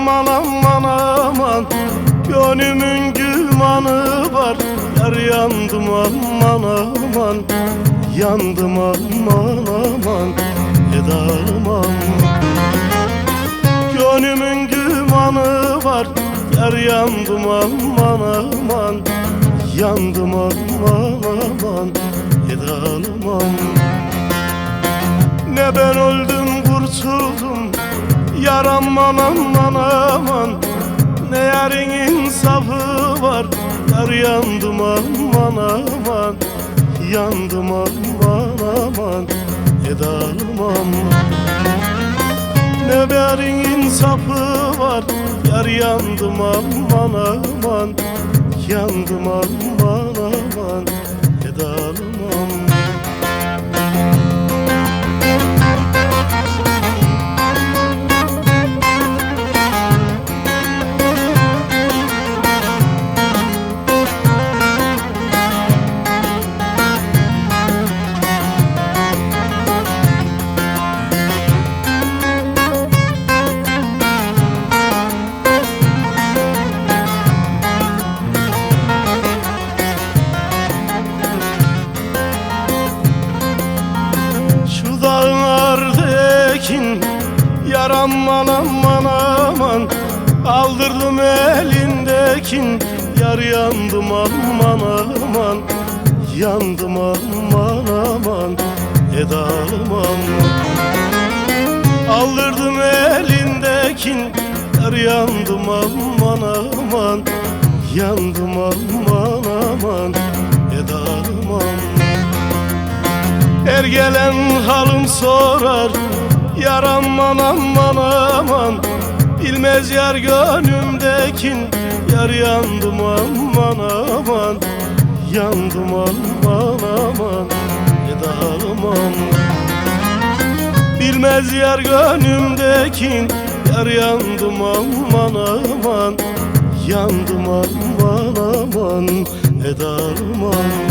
aman aman aman, gönlümün gümanı var. Yar yandım aman aman, yandım aman aman, edalım aman. Gönlümün gümanı var. Yar yandım aman aman, yandım aman aman, edalım aman. Ne ben öldüm kurtuldum, yar aman aman aman, ne yarın insafı var. Yar yandım aman aman, yandım aman aman, edalım aman. Ne yarın insafı var. Yar yandım aman aman, yandım aman aman, edalım aman. Yar aman aman aman, aldırdım elindekin. Yar yandım aman aman, yandım aman aman, edalım aman. Aldırdım elindekin. Yar yandım aman aman, yandım aman aman, edalım aman. Her gelen halım sorar. Yar aman aman aman, bilmez yar gönlümdekin. Yar yandım aman aman, yandım aman aman, edalım aman. Bilmez yar gönlümdekin. Yar yandım aman aman, yandım aman aman, edalım aman.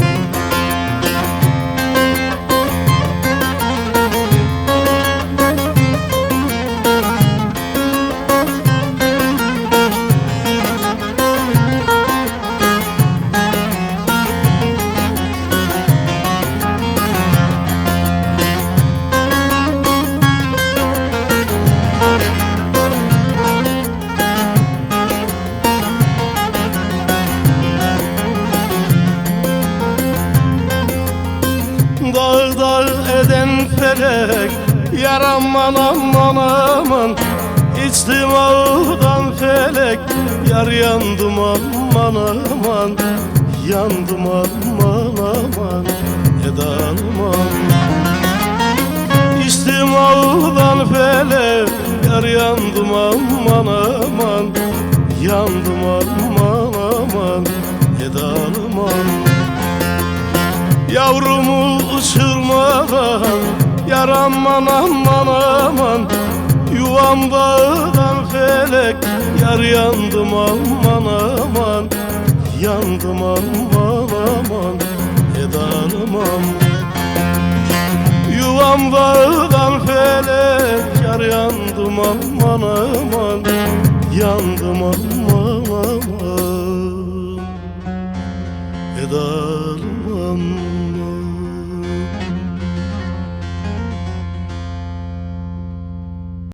Dağ dağ eden felek, yar aman aman aman, içtim ağdan felek. Yar yandım aman aman, yandım aman aman, edalım aman. İçtim ağdan felek. Yar yandım aman aman, yandım aman aman, edalım aman. Yavrumu uçurmadan, yar aman aman aman, yuvam dağdan felek. Yar yandım aman aman, yandım aman aman, edalım aman. Yuvam dağdan felek. Yar yandım aman aman, yandım aman aman, edalım aman.